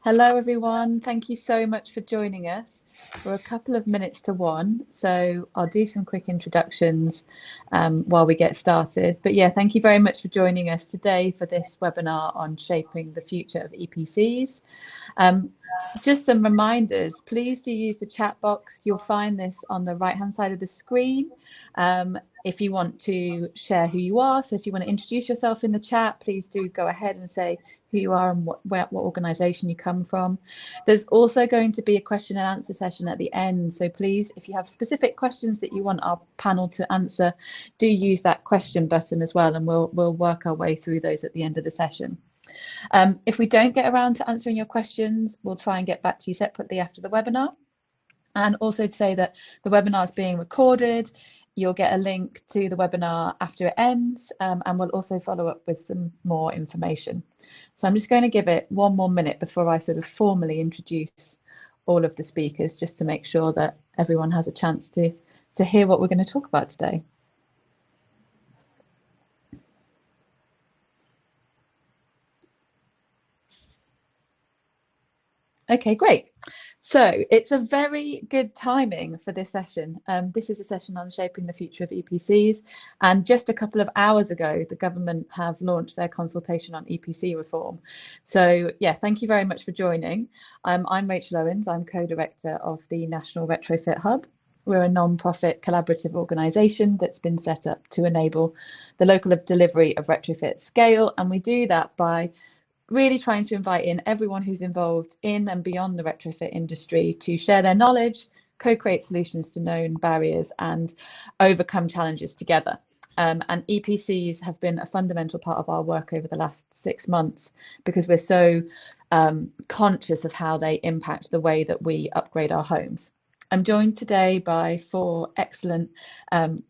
Hello, everyone. Thank you so much for joining us. We're a couple of minutes to one, so I'll do some quick introductions while we get started. But yeah, thank you very much for joining us today for this webinar on shaping the future of EPCs. Just some reminders, please do use the chat box. You'll find this on the right-hand side of the screen. If you want to share who you are, so if you want to introduce yourself in the chat, please do go ahead and say who you are and what organization you come from. There's also going to be a question and answer session at the end. So please, if you have specific questions that you want our panel to answer, do use that question button as well, and we'll work our way through those at the end of the session. If we don't get around to answering your questions, we'll try and get back to you separately after the webinar. And also to say that the webinar is being recorded. You'll get a link to the webinar after it ends, and we'll also follow up with some more information. So I'm just going to give it one more minute before I sort of formally introduce all of the speakers, just to make sure that everyone has a chance to hear what we're going to talk about today. Okay, great. So it's a very good timing for this session. This is a session on shaping the future of EPCs. And just a couple of hours ago, the government have launched their consultation on EPC reform. So yeah, thank you very much for joining. I'm Rachel Owens. I'm co-director of the National Retrofit Hub. We're a non-profit collaborative organisation that's been set up to enable the local delivery of retrofit scale. And we do that by really trying to invite in everyone who's involved in and beyond the retrofit industry to share their knowledge, co-create solutions to known barriers, and overcome challenges together. And EPCs have been a fundamental part of our work over the last 6 months because we're so conscious of how they impact the way that we upgrade our homes. I'm joined today by 4 excellent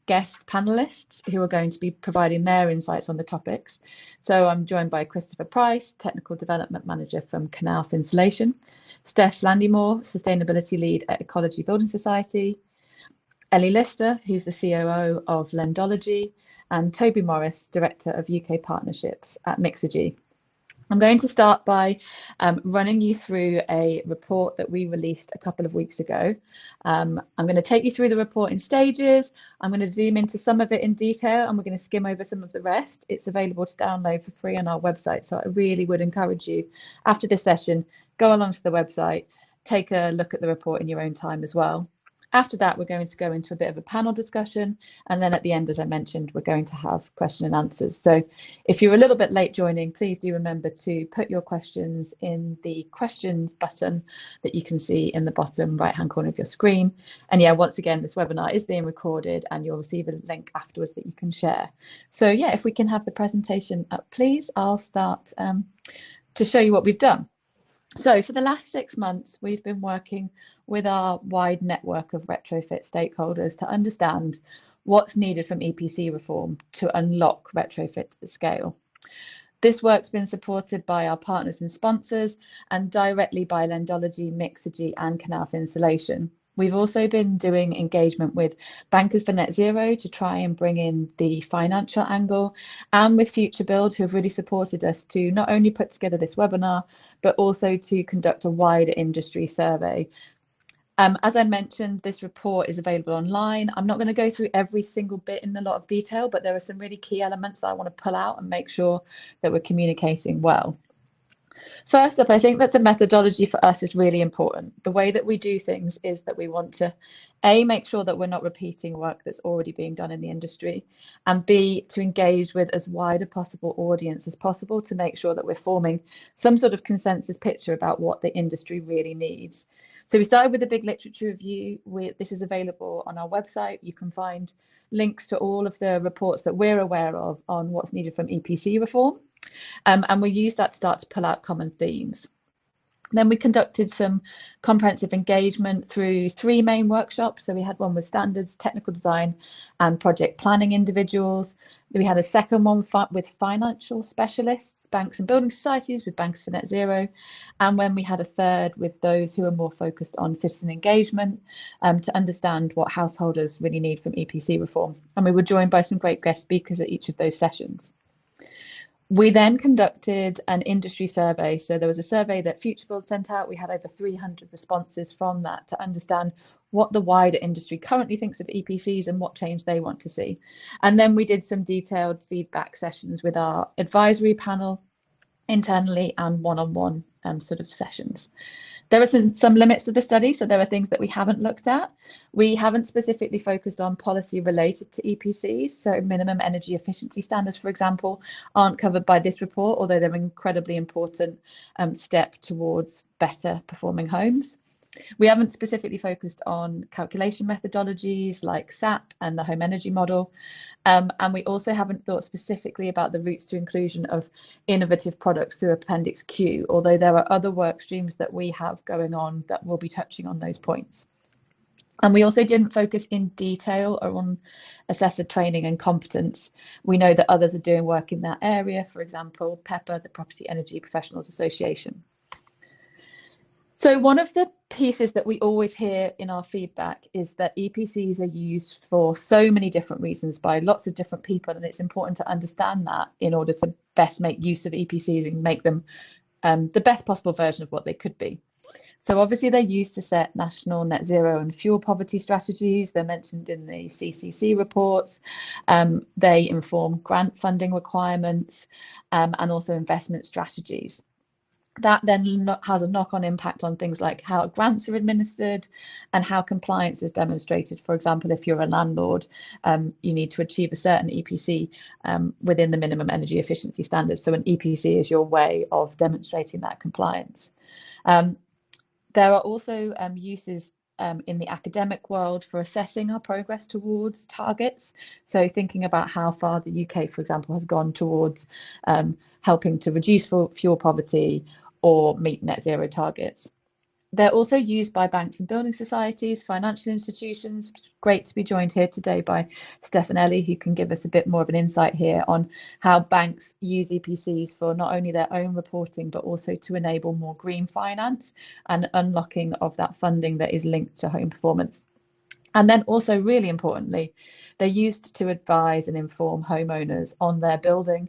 guest panelists who are going to be providing their insights on the topics. So I'm joined by Christopher Price, Technical Development Manager from Knauf Insulation, Steph Landymore, Sustainability Lead at Ecology Building Society, Ellie Lister, who's the COO of Lendology, and Toby Morris, Director of UK Partnerships at Mixergy. I'm going to start by running you through a report that we released a couple of weeks ago. I'm going to take you through the report in stages. I'm going to zoom into some of it in detail, and we're going to skim over some of the rest. It's available to download for free on our website. So I really would encourage you, after this session, go along to the website, take a look at the report in your own time as well. After that, we're going to go into a bit of a panel discussion. And then at the end, as I mentioned, we're going to have question and answers. So if you're a little bit late joining, please do remember to put your questions in the questions button that you can see in the bottom right-hand corner of your screen. And yeah, once again, this webinar is being recorded and you'll receive a link afterwards that you can share. So yeah, if we can have the presentation up, please, I'll start to show you what we've done. So for the last 6 months, we've been working with our wide network of retrofit stakeholders to understand what's needed from EPC reform to unlock retrofit to the scale. This work's been supported by our partners and sponsors and directly by Lendology, Mixergy and Knauf Insulation. We've also been doing engagement with Bankers for Net Zero to try and bring in the financial angle, and with Futurebuild, who have really supported us to not only put together this webinar, but also to conduct a wider industry survey. As I mentioned, this report is available online. I'm not going to go through every single bit in a lot of detail, but there are some really key elements that I want to pull out and make sure that we're communicating well. First up, I think that the methodology for us is really important. The way that we do things is that we want to, A, make sure that we're not repeating work that's already being done in the industry, and B, to engage with as wide a possible audience as possible to make sure that we're forming some sort of consensus picture about what the industry really needs. So we started with a big literature review. This is available on our website. You can find links to all of the reports that we're aware of on what's needed from EPC reform. And we use that to start to pull out common themes. Then we conducted some comprehensive engagement through 3 main workshops. So we had one with standards, technical design and project planning individuals. We had a second one with financial specialists, banks and building societies with Bankers for Net Zero. And when we had a third with those who are more focused on citizen engagement to understand what householders really need from EPC reform. And we were joined by some great guest speakers at each of those sessions. We then conducted an industry survey. So there was a survey that Futurebuild sent out. We had over 300 responses from that to understand what the wider industry currently thinks of EPCs and what change they want to see. And then we did some detailed feedback sessions with our advisory panel internally and one-on-one sort of sessions. There are some limits to the study, so there are things that we haven't looked at. We haven't specifically focused on policy related to EPCs, so minimum energy efficiency standards, for example, aren't covered by this report, although they're an incredibly important step towards better performing homes. We haven't specifically focused on calculation methodologies like SAP and the home energy model. And we also haven't thought specifically about the routes to inclusion of innovative products through Appendix Q, although there are other work streams that we have going on that will be touching on those points. And we also didn't focus in detail on assessor training and competence. We know that others are doing work in that area, for example, PEPA, the Property Energy Professionals Association. So one of the pieces that we always hear in our feedback is that EPCs are used for so many different reasons by lots of different people, and it's important to understand that in order to best make use of EPCs and make them the best possible version of what they could be. So obviously they're used to set national net zero and fuel poverty strategies. They're mentioned in the CCC reports. They inform grant funding requirements and also investment strategies. That then has a knock-on impact on things like how grants are administered and how compliance is demonstrated. For example, if you're a landlord, you need to achieve a certain EPC within the minimum energy efficiency standards. So an EPC is your way of demonstrating that compliance. There are also uses in the academic world for assessing our progress towards targets. So thinking about how far the UK, for example, has gone towards helping to reduce fuel poverty or meet net zero targets. They're also used by banks and building societies, financial institutions. Great to be joined here today by Stefanelli, who can give us a bit more of an insight here on how banks use EPCs for not only their own reporting, but also to enable more green finance and unlocking of that funding that is linked to home performance. And then also, really importantly, they're used to advise and inform homeowners on their building,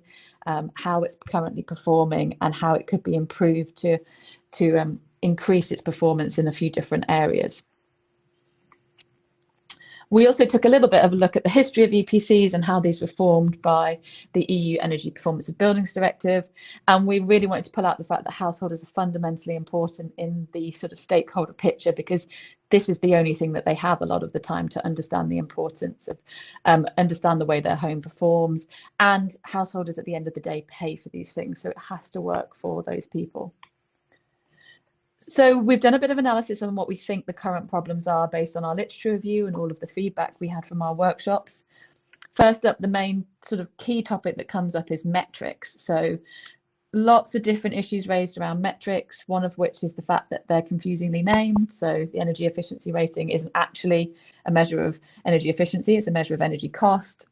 how it's currently performing and how it could be improved to increase its performance in a few different areas. We also took a little bit of a look at the history of EPCs and how these were formed by the EU Energy Performance of Buildings Directive. And we really wanted to pull out the fact that householders are fundamentally important in the sort of stakeholder picture, because this is the only thing that they have a lot of the time to understand the importance of, understand the way their home performs. And householders at the end of the day pay for these things. So it has to work for those people. So we've done a bit of analysis on what we think the current problems are based on our literature review and all of the feedback we had from our workshops. First up, the main sort of key topic that comes up is metrics. So lots of different issues raised around metrics, one of which is the fact that they're confusingly named. So the energy efficiency rating isn't actually a measure of energy efficiency, it's a measure of energy cost.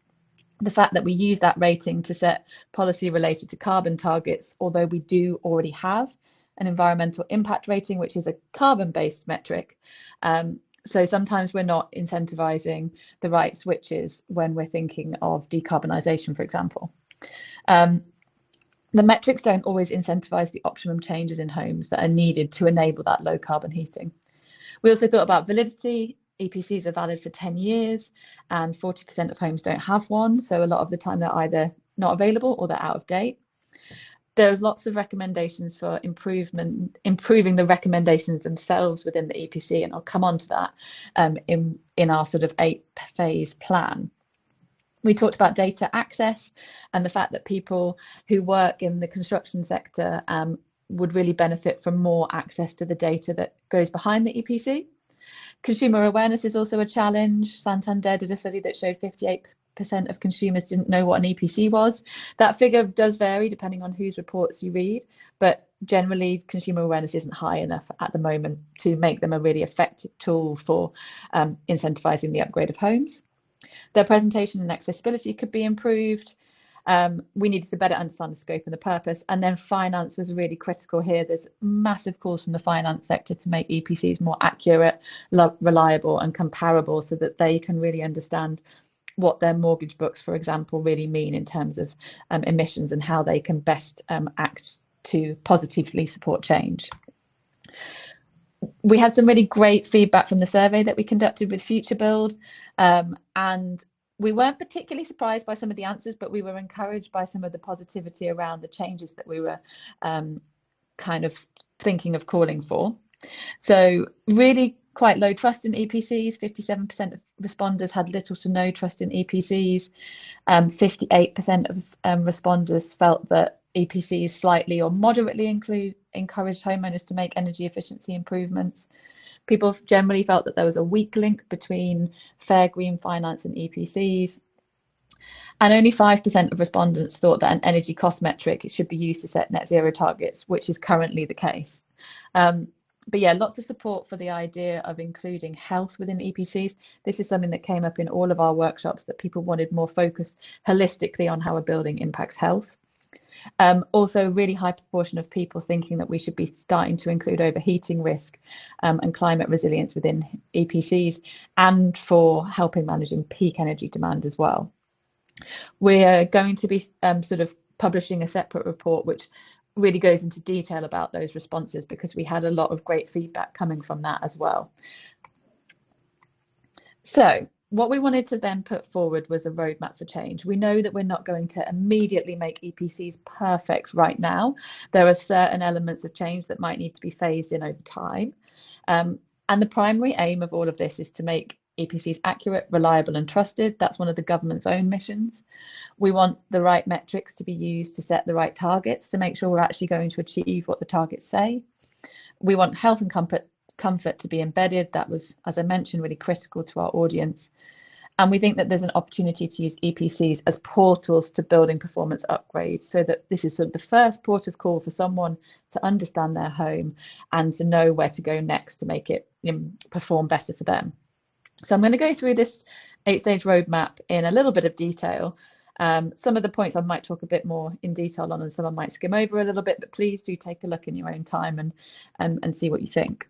The fact that we use that rating to set policy related to carbon targets, although we do already have an environmental impact rating, which is a carbon-based metric. So sometimes we're not incentivizing the right switches when we're thinking of decarbonisation, for example. The metrics don't always incentivize the optimum changes in homes that are needed to enable that low carbon heating. We also thought about validity. EPCs are valid for 10 years and 40% of homes don't have one. So a lot of the time they're either not available or they're out of date. There's lots of recommendations for improving the recommendations themselves within the EPC, and I'll come on to that in our sort of 8-phase plan. We talked about data access and the fact that people who work in the construction sector would really benefit from more access to the data that goes behind the EPC. Consumer awareness is also a challenge. Santander did a study that showed 58% of consumers didn't know what an EPC was. That figure does vary depending on whose reports you read, but generally consumer awareness isn't high enough at the moment to make them a really effective tool for incentivizing the upgrade of homes. Their presentation and accessibility could be improved. We needed to better understand the scope and the purpose, and then finance was really critical here. There's massive calls from the finance sector to make EPCs more accurate, reliable and comparable so that they can really understand what their mortgage books, for example, really mean in terms of emissions and how they can best act to positively support change. We had some really great feedback from the survey that we conducted with Futurebuild, and we weren't particularly surprised by some of the answers, but we were encouraged by some of the positivity around the changes that we were kind of thinking of calling for. So really quite low trust in EPCs. 57% of responders had little to no trust in EPCs. 58% of responders felt that EPCs slightly or moderately encouraged homeowners to make energy efficiency improvements. People generally felt that there was a weak link between fair green finance and EPCs. And only 5% of respondents thought that an energy cost metric should be used to set net zero targets, which is currently the case. But yeah, lots of support for the idea of including health within EPCs. This is something that came up in all of our workshops, that people wanted more focus holistically on how a building impacts health. Also, really high proportion of people thinking that we should be starting to include overheating risk and climate resilience within EPCs, and for helping managing peak energy demand as well. We're going to be sort of publishing a separate report which really goes into detail about those responses, because we had a lot of great feedback coming from that as well. So what we wanted to then put forward was a roadmap for change. We know that we're not going to immediately make EPCs perfect right now. There are certain elements of change that might need to be phased in over time. And the primary aim of all of this is to make EPCs accurate, reliable and trusted. That's one of the government's own missions. We want the right metrics to be used to set the right targets, to make sure we're actually going to achieve what the targets say. We want health and comfort to be embedded. That was, as I mentioned, really critical to our audience. And we think that there's an opportunity to use EPCs as portals to building performance upgrades, so that this is sort of the first port of call for someone to understand their home and to know where to go next to make it perform better for them. So I'm going to go through this 8-stage roadmap in a little bit of detail. Some of the points I might talk a bit more in detail on, and some I might skim over a little bit, but please do take a look in your own time and see what you think.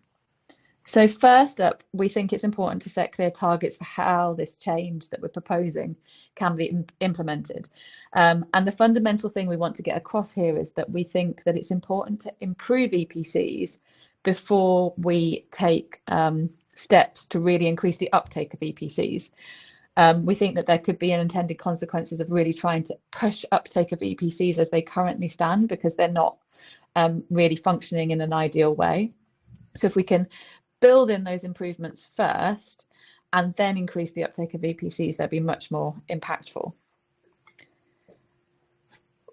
So first up, we think it's important to set clear targets for how this change that we're proposing can be implemented. And the fundamental thing we want to get across here is that we think that it's important to improve EPCs before we take steps to really increase the uptake of EPCs. We think that there could be unintended consequences of really trying to push uptake of EPCs as they currently stand, because they're not really functioning in an ideal way. So if we can build in those improvements first and then increase the uptake of EPCs, they'll be much more impactful.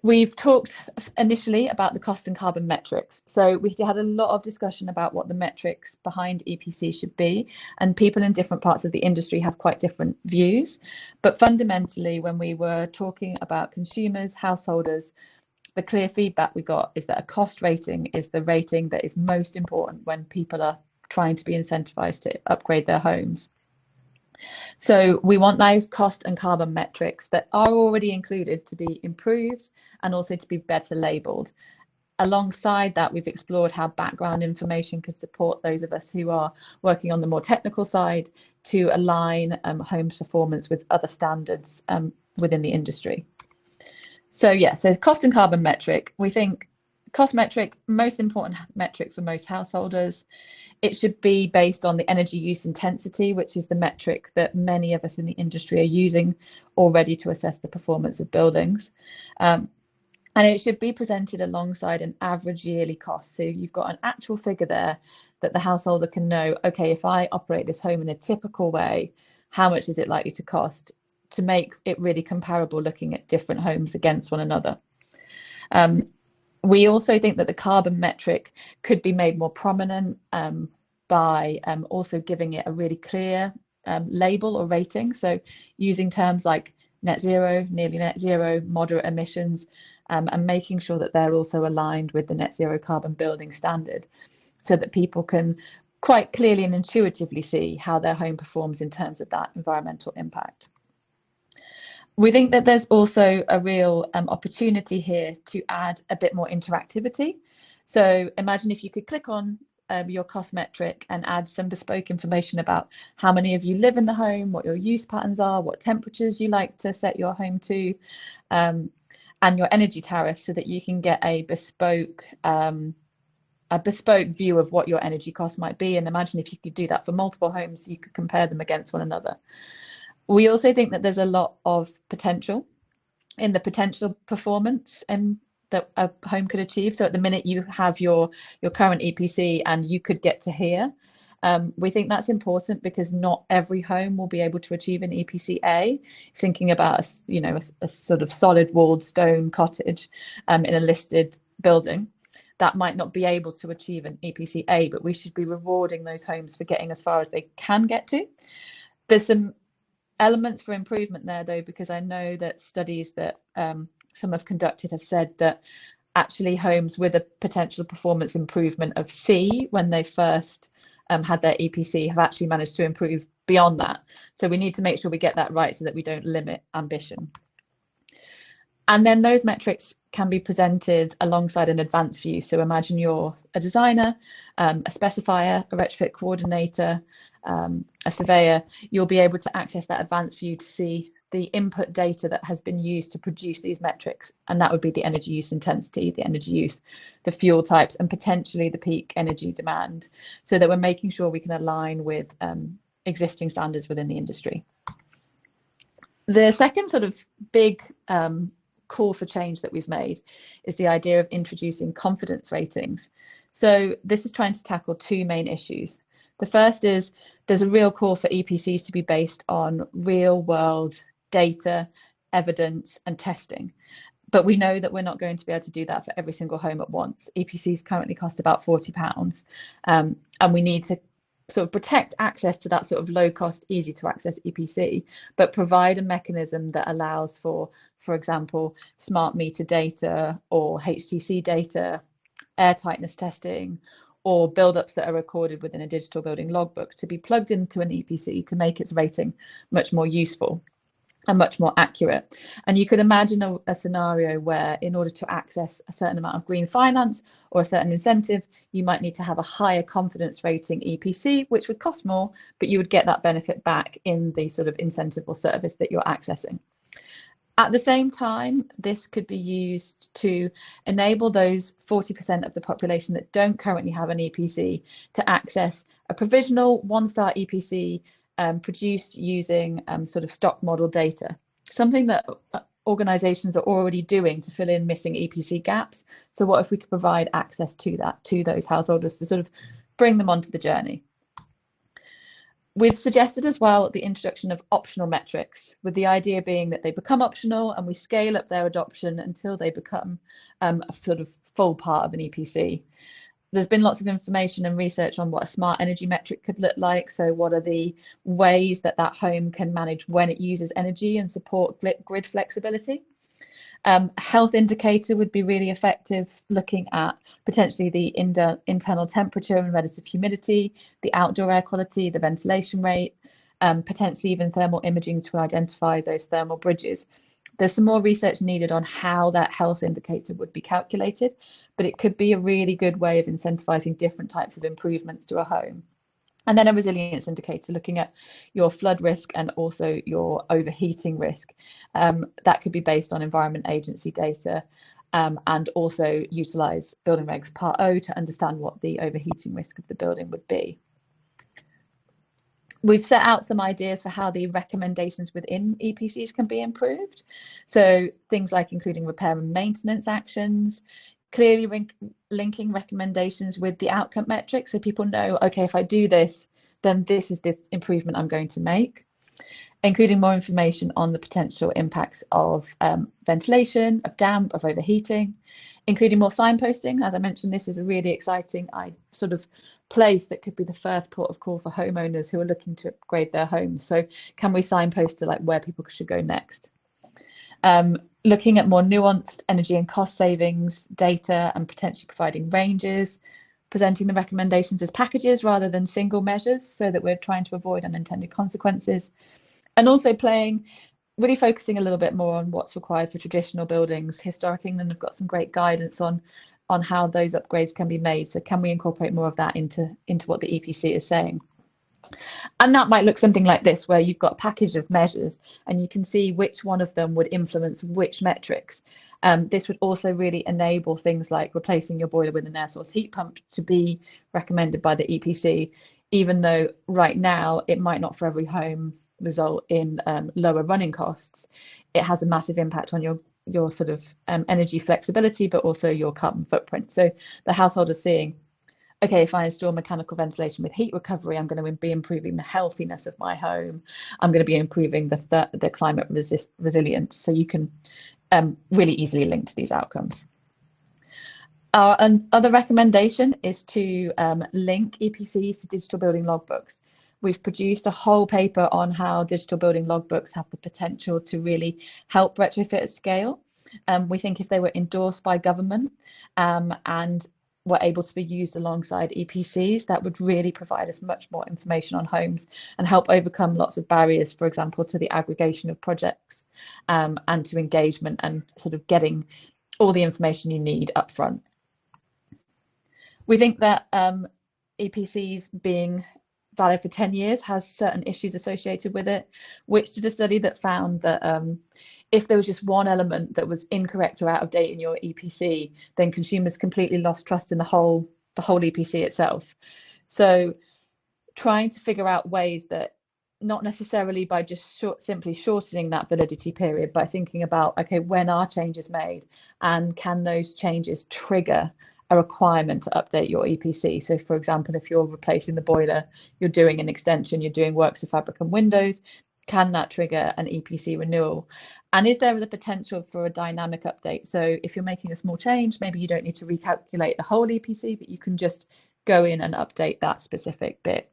We've talked initially about the cost and carbon metrics. So we had a lot of discussion about what the metrics behind EPC should be, and people in different parts of the industry have quite different views. But fundamentally, when we were talking about consumers, householders, the clear feedback we got is that a cost rating is the rating that is most important when people are trying to be incentivized to upgrade their homes. So we want those cost and carbon metrics that are already included to be improved and also to be better labelled. Alongside that, we've explored how background information could support those of us who are working on the more technical side to align homes performance with other standards within the industry. So yeah, so cost and carbon metric, we think cost metric, most important metric for most householders. It should be based on the energy use intensity, which is the metric that many of us in the industry are using already to assess the performance of buildings. And it should be presented alongside an average yearly cost. So you've got an actual figure there that the householder can know, okay, if I operate this home in a typical way, how much is it likely to cost, to make it really comparable looking at different homes against one another. We also think that the carbon metric could be made more prominent by also giving it a really clear label or rating. So using terms like net zero, nearly net zero, moderate emissions, and making sure that they're also aligned with the net zero carbon building standard, so that people can quite clearly and intuitively see how their home performs in terms of that environmental impact. We think that there's also a real opportunity here to add a bit more interactivity. So imagine if you could click on your cost metric and add some bespoke information about how many of you live in the home, what your use patterns are, what temperatures you like to set your home to, and your energy tariff, so that you can get a bespoke view of what your energy cost might be. And imagine if you could do that for multiple homes, you could compare them against one another. We also think that there's a lot of potential in the potential performance that a home could achieve. So at the minute you have your current EPC and you could get to here. We think that's important because not every home will be able to achieve an EPC A. Thinking about a sort of solid walled stone cottage in a listed building, that might not be able to achieve an EPC A, but we should be rewarding those homes for getting as far as they can get to. There's some elements for improvement there though, because I know that studies that some have conducted have said that actually homes with a potential performance improvement of C when they first had their EPC have actually managed to improve beyond that. So we need to make sure we get that right so that we don't limit ambition. And then those metrics can be presented alongside an advanced view. So imagine you're a designer, a specifier, a retrofit coordinator, a surveyor. You'll be able to access that advanced view to see the input data that has been used to produce these metrics. And that would be the energy use intensity, the energy use, the fuel types, and potentially the peak energy demand, so that we're making sure we can align with existing standards within the industry. The second sort of big call for change that we've made is the idea of introducing confidence ratings. So this is trying to tackle two main issues. The first is there's a real call for EPCs to be based on real world data, evidence, and testing. But we know that we're not going to be able to do that for every single home at once. EPCs currently cost about £40, and we need to sort of protect access to that sort of low cost, easy to access EPC, but provide a mechanism that allows for example, smart meter data or HTC data, air tightness testing, or build-ups that are recorded within a digital building logbook to be plugged into an EPC to make its rating much more useful and much more accurate. And you could imagine a scenario where in order to access a certain amount of green finance or a certain incentive, you might need to have a higher confidence rating EPC, which would cost more, but you would get that benefit back in the sort of incentive or service that you're accessing. At the same time, this could be used to enable those 40% of the population that don't currently have an EPC to access a provisional one-star EPC produced using sort of stock model data, something that organisations are already doing to fill in missing EPC gaps. So what if we could provide access to that to those householders to sort of bring them onto the journey? We've suggested as well the introduction of optional metrics, with the idea being that they become optional and we scale up their adoption until they become a sort of full part of an EPC. There's been lots of information and research on what a smart energy metric could look like. So what are the ways that home can manage when it uses energy and support grid flexibility? A health indicator would be really effective, looking at potentially the internal temperature and relative humidity, the outdoor air quality, the ventilation rate, potentially even thermal imaging to identify those thermal bridges. There's some more research needed on how that health indicator would be calculated, but it could be a really good way of incentivizing different types of improvements to a home. And then a resilience indicator looking at your flood risk and also your overheating risk. That could be based on Environment Agency data and also utilise Building Regs Part O to understand what the overheating risk of the building would be. We've set out some ideas for how the recommendations within EPCs can be improved. So things like including repair and maintenance actions, clearly linking recommendations with the outcome metrics, so people know, okay, if I do this, then this is the improvement I'm going to make. Including more information on the potential impacts of ventilation, of damp, of overheating, including more signposting. As I mentioned, this is a really exciting sort of place that could be the first port of call for homeowners who are looking to upgrade their homes. So can we signpost to like where people should go next? Looking at more nuanced energy and cost savings data and potentially providing ranges, presenting the recommendations as packages rather than single measures so that we're trying to avoid unintended consequences, and also really focusing a little bit more on what's required for traditional buildings. Historic England have got some great guidance on on how those upgrades can be made. So can we incorporate more of that into what the EPC is saying? And that might look something like this, where you've got a package of measures and you can see which one of them would influence which metrics. This would also really enable things like replacing your boiler with an air source heat pump to be recommended by the EPC, even though right now it might not for every home result in lower running costs. It has a massive impact on your sort of energy flexibility, but also your carbon footprint. So the household is seeing, okay, if I install mechanical ventilation with heat recovery, I'm going to be improving the healthiness of my home. I'm going to be improving the climate resilience. So you can really easily link to these outcomes. Our other recommendation is to link EPCs to digital building logbooks. We've produced a whole paper on how digital building logbooks have the potential to really help retrofit at scale. We think if they were endorsed by government and were able to be used alongside EPCs, that would really provide us much more information on homes and help overcome lots of barriers, for example, to the aggregation of projects and to engagement and sort of getting all the information you need up front. We think that EPCs being valid for 10 years has certain issues associated with it. Which did a study that found that if there was just one element that was incorrect or out of date in your EPC, then consumers completely lost trust in the whole EPC itself. So trying to figure out ways that, not necessarily by just simply shortening that validity period, by thinking about, okay, when are changes made and can those changes trigger a requirement to update your EPC. So for example, if you're replacing the boiler, you're doing an extension, you're doing works of fabric and windows, can that trigger an EPC renewal? And is there the potential for a dynamic update? So if you're making a small change, maybe you don't need to recalculate the whole EPC, but you can just go in and update that specific bit.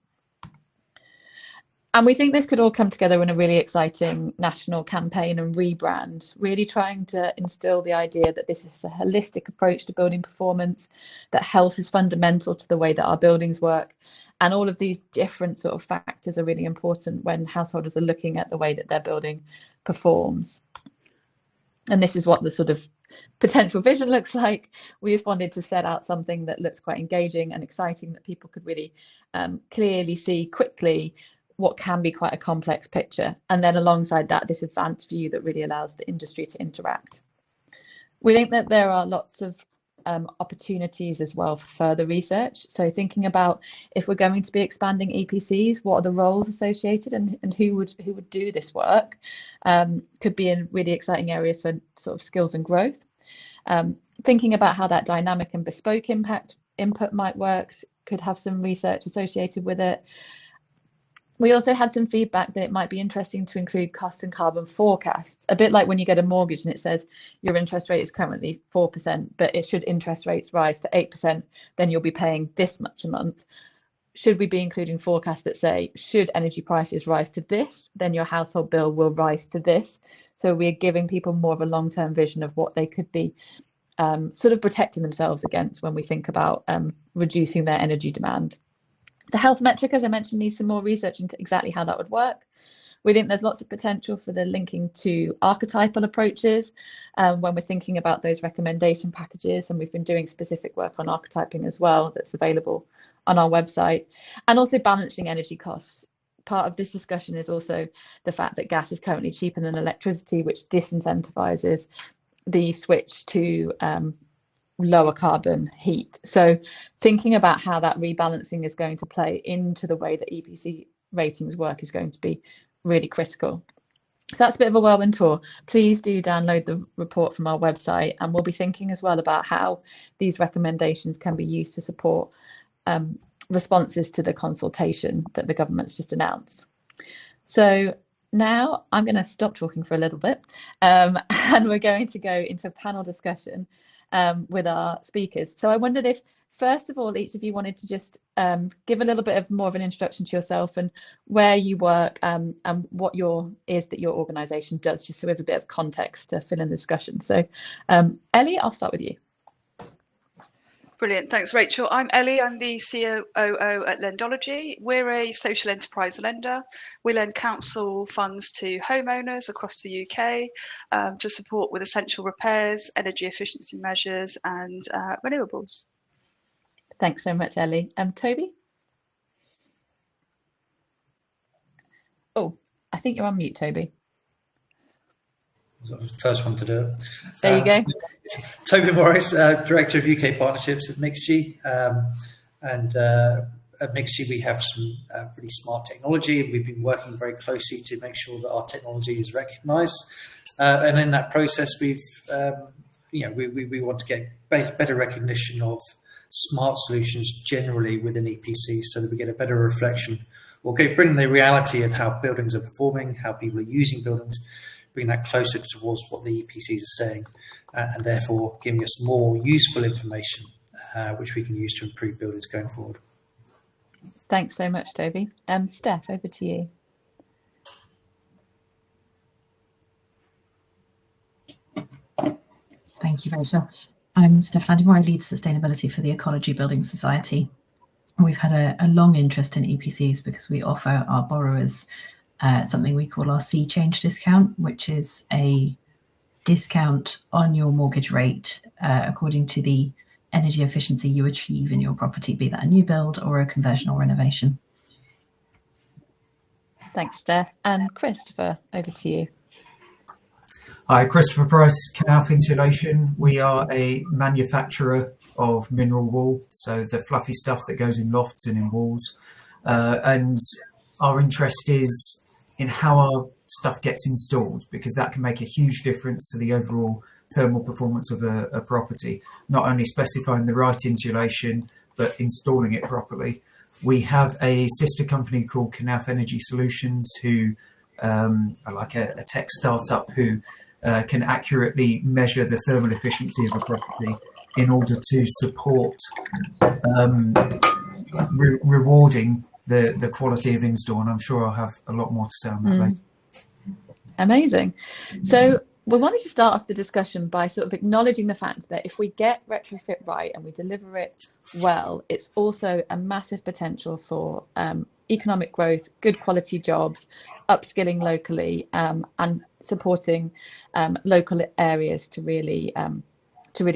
And we think this could all come together in a really exciting national campaign and rebrand, really trying to instill the idea that this is a holistic approach to building performance, that health is fundamental to the way that our buildings work. And all of these different sort of factors are really important when householders are looking at the way that their building performs. And this is what the sort of potential vision looks like. We've wanted to set out something that looks quite engaging and exciting, that people could really clearly see quickly what can be quite a complex picture. And then alongside that, this advanced view that really allows the industry to interact. We think that there are lots of opportunities as well for further research. So thinking about, if we're going to be expanding EPCs, what are the roles associated and who would do this work, could be a really exciting area for sort of skills and growth. Thinking about how that dynamic and bespoke input might work could have some research associated with it. We also had some feedback that it might be interesting to include cost and carbon forecasts, a bit like when you get a mortgage and it says your interest rate is currently 4%, but it should interest rates rise to 8%, then you'll be paying this much a month. Should we be including forecasts that say, should energy prices rise to this, then your household bill will rise to this? So we're giving people more of a long-term vision of what they could be sort of protecting themselves against when we think about reducing their energy demand. The health metric, as I mentioned, needs some more research into exactly how that would work. We think there's lots of potential for the linking to archetypal approaches when we're thinking about those recommendation packages, and we've been doing specific work on archetyping as well that's available on our website, and also balancing energy costs. Part of this discussion is also the fact that gas is currently cheaper than electricity, which disincentivizes the switch to lower carbon heat. So thinking about how that rebalancing is going to play into the way that EPC ratings work is going to be really critical. So that's a bit of a whirlwind tour. Please do download the report from our website, and we'll be thinking as well about how these recommendations can be used to support responses to the consultation that the government's just announced. So now I'm going to stop talking for a little bit, and we're going to go into a panel discussion with our speakers. So I wondered if, first of all, each of you wanted to just give a little bit of more of an introduction to yourself and where you work and what is that your organisation does, just so we have a bit of context to fill in the discussion. So Ellie, I'll start with you. Brilliant. Thanks, Rachel. I'm Ellie. I'm the COO at Lendology. We're a social enterprise lender. We lend council funds to homeowners across the UK to support with essential repairs, energy efficiency measures and renewables. Thanks so much, Ellie. Toby? Oh, I think you're on mute, Toby. First one to do it. There you go. Toby Morris, Director of UK Partnerships at Mixgy. And at Mixgy, we have some really smart technology, and we've been working very closely to make sure that our technology is recognised. And in that process, we want to get better recognition of smart solutions generally within EPC, so that we get a better reflection, or bring the reality of how buildings are performing, how people are using buildings, bring that closer towards what the EPCs are saying, and therefore giving us more useful information, which we can use to improve buildings going forward. Thanks so much, Toby. Steph, over to you. Thank you, Rachel. I'm Steph Landymore. I lead sustainability for the Ecology Building Society. We've had a long interest in EPCs because we offer our borrowers something we call our sea change discount, which is a discount on your mortgage rate according to the energy efficiency you achieve in your property, be that a new build or a conversion or renovation. Thanks, Steph. And Christopher, over to you. Hi, Christopher Price, Knauf Insulation. We are a manufacturer of mineral wool, so the fluffy stuff that goes in lofts and in walls. And our interest is in how our stuff gets installed, because that can make a huge difference to the overall thermal performance of a property, not only specifying the right insulation, but installing it properly. We have a sister company called Knauf Energy Solutions, who are like a tech startup who can accurately measure the thermal efficiency of a property in order to support rewarding the quality of install. And I'm sure I'll have a lot more to say on that later. Amazing. So we wanted to start off the discussion by sort of acknowledging the fact that if we get retrofit right and we deliver it well, it's also a massive potential for economic growth, good quality jobs, upskilling locally, and supporting local areas to really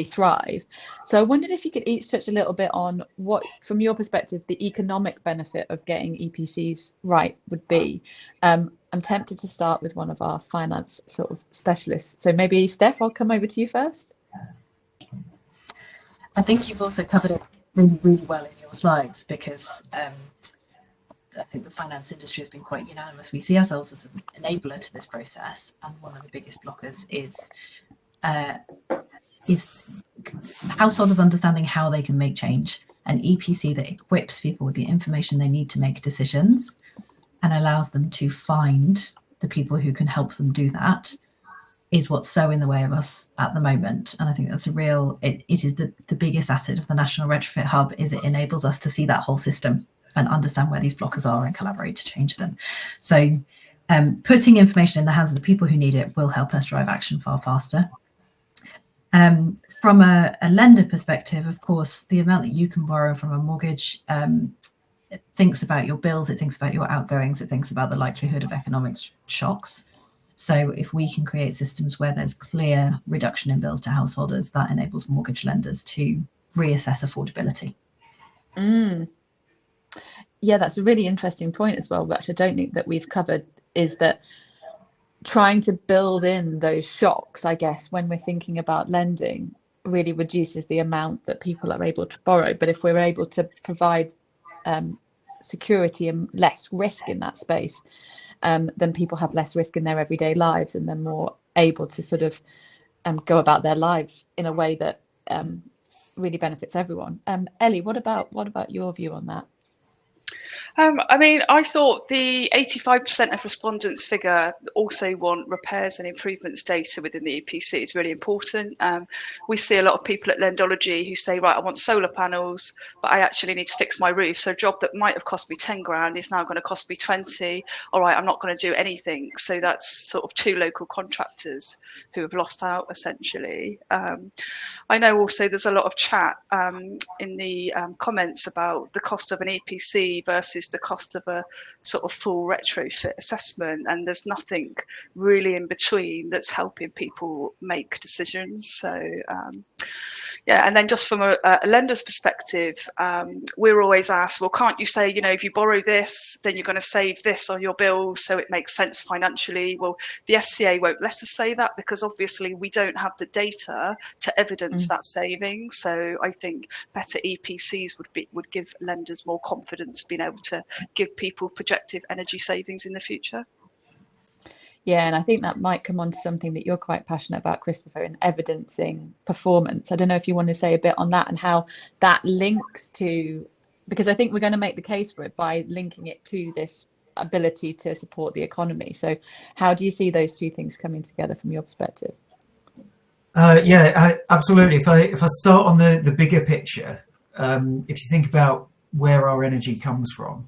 thrive. So I wondered if you could each touch a little bit on what, from your perspective, the economic benefit of getting EPCs right would be. I'm tempted to start with one of our finance sort of specialists. So maybe Steph, I'll come over to you first. I think you've also covered it really, really well in your slides, because I think the finance industry has been quite unanimous. We see ourselves as an enabler to this process, and one of the biggest blockers is householders understanding how they can make change. An EPC that equips people with the information they need to make decisions and allows them to find the people who can help them do that is what's so in the way of us at the moment. And I think that's it is the biggest asset of the National Retrofit Hub, is it enables us to see that whole system and understand where these blockers are and collaborate to change them. So putting information in the hands of the people who need it will help us drive action far faster. From a lender perspective, of course, the amount that you can borrow from a mortgage, it thinks about your bills, it thinks about your outgoings, it thinks about the likelihood of economic shocks. So if we can create systems where there's clear reduction in bills to householders, that enables mortgage lenders to reassess affordability. Yeah, that's a really interesting point as well, which I don't think that we've covered, is that trying to build in those shocks, I guess, when we're thinking about lending, really reduces the amount that people are able to borrow. But if we're able to provide security and less risk in that space, then people have less risk in their everyday lives, and they're more able to sort of go about their lives in a way that really benefits everyone. Ellie, what about your view on that? I mean, I thought the 85% of respondents figure also want repairs and improvements data within the EPC is really important. We see a lot of people at Lendology who say, right, I want solar panels, but I actually need to fix my roof. So a job that might have cost me 10 grand is now going to cost me 20. All right, I'm not going to do anything. So that's sort of 2 local contractors who have lost out essentially. I know also there's a lot of chat in the comments about the cost of an EPC versus the cost of a sort of full retrofit assessment, and there's nothing really in between that's helping people make decisions. So yeah, and then just from a lender's perspective, we're always asked, well, can't you say, you know, if you borrow this, then you're going to save this on your bill, so it makes sense financially? Well, the FCA won't let us say that because obviously we don't have the data to evidence that saving. So I think better EPCs would give lenders more confidence being able to give people projected energy savings in the future. Yeah, and I think that might come on to something that you're quite passionate about, Christopher, in evidencing performance. I don't know if you want to say a bit on that and how that links to, because I think we're going to make the case for it by linking it to this ability to support the economy. So how do you see those two things coming together from your perspective? Yeah, absolutely. If I start on the bigger picture, if you think about where our energy comes from,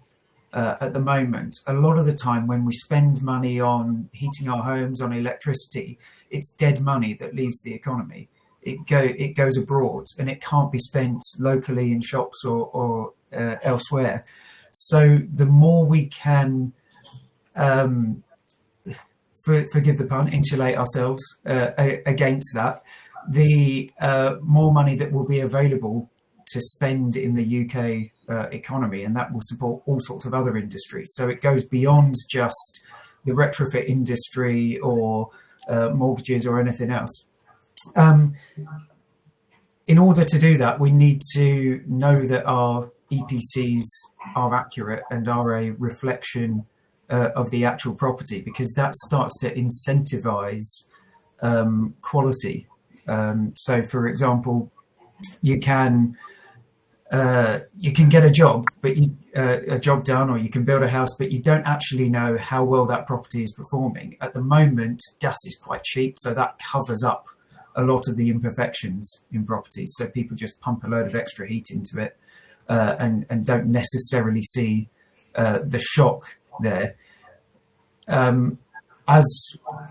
at the moment, a lot of the time when we spend money on heating our homes, on electricity, it's dead money that leaves the economy. It goes abroad and it can't be spent locally in shops or elsewhere. So the more we can, forgive the pun, insulate ourselves against that, the more money that will be available to spend in the UK economy, and that will support all sorts of other industries. So it goes beyond just the retrofit industry or mortgages or anything else. In order to do that, we need to know that our EPCs are accurate and are a reflection of the actual property, because that starts to incentivize quality. So, for example, you can get a job, but a job done, or you can build a house, but you don't actually know how well that property is performing. At the moment, gas is quite cheap, so that covers up a lot of the imperfections in properties. So people just pump a load of extra heat into it and don't necessarily see the shock there. As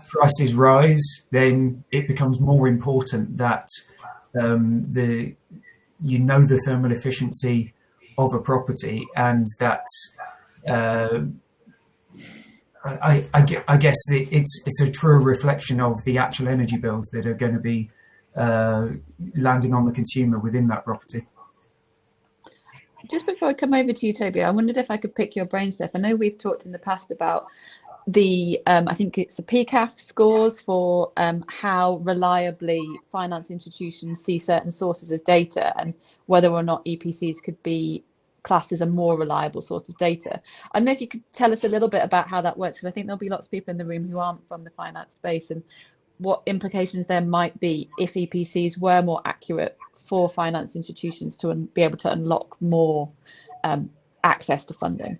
prices rise, then it becomes more important that the thermal efficiency of a property, and that I guess it's a true reflection of the actual energy bills that are going to be landing on the consumer within that property. Just before I come over to you, Toby, I wondered if I could pick your brain, Steph. I know we've talked in the past about the I think it's the PCAF scores for how reliably finance institutions see certain sources of data, and whether or not EPCs could be classed as a more reliable source of data. I don't know if you could tell us a little bit about how that works, because I think there'll be lots of people in the room who aren't from the finance space, and what implications there might be if EPCs were more accurate for finance institutions to be able to unlock more access to funding.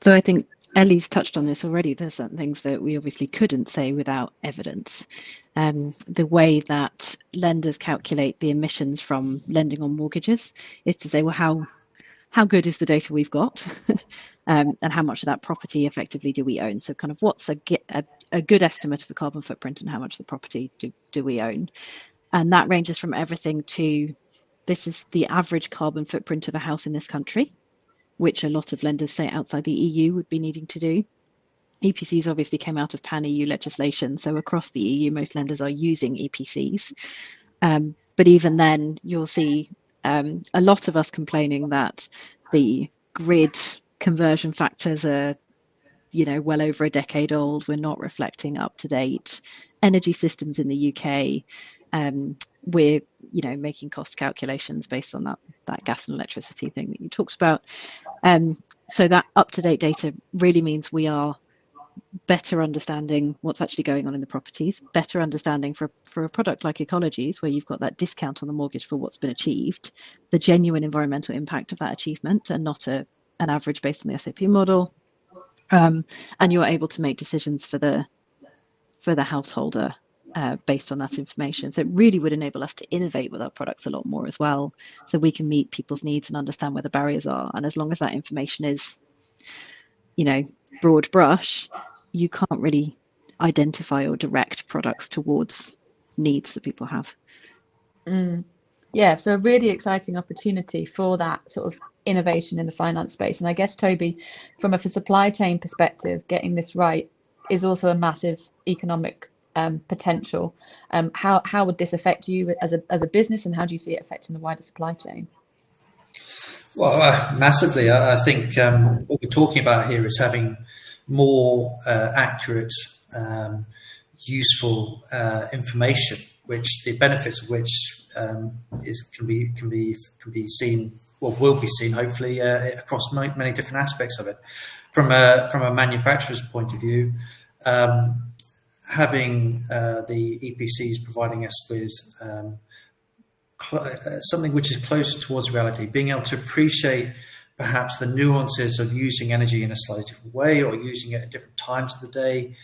So I think Ellie's touched on this already. There's certain things that we obviously couldn't say without evidence. The way that lenders calculate the emissions from lending on mortgages is to say, well, how good is the data we've got, and how much of that property effectively do we own? So kind of what's a good estimate of the carbon footprint, and how much of the property do we own? And that ranges from everything to, this is the average carbon footprint of a house in this country, which a lot of lenders say outside the EU would be needing to do. EPCs obviously came out of pan-EU legislation, so across the EU, most lenders are using EPCs. But even then, you'll see a lot of us complaining that the grid conversion factors are, well over a decade old. We're not reflecting up-to-date energy systems in the UK. We're, making cost calculations based on that gas and electricity thing that you talked about. So that up-to-date data really means we are better understanding what's actually going on in the properties, better understanding for a product like Ecologies, where you've got that discount on the mortgage for what's been achieved, the genuine environmental impact of that achievement, and not a an average based on the SAP model, and you're able to make decisions for the householder based on that information. So it really would enable us to innovate with our products a lot more as well, so we can meet people's needs and understand where the barriers are. And as long as that information is, broad brush, you can't really identify or direct products towards needs that people have. Yeah, so a really exciting opportunity for that sort of innovation in the finance space. And I guess, Toby, from a supply chain perspective, getting this right is also a massive economic potential. How would this affect you as a business, and how do you see it affecting the wider supply chain? Well, massively. I think what we're talking about here is having more accurate, useful information, which the benefits of which can be seen, or will be seen, hopefully, across many different aspects of it. From a manufacturer's point of view, having the EPCs providing us with something which is closer towards reality, being able to appreciate perhaps the nuances of using energy in a slightly different way, or using it at different times of the day,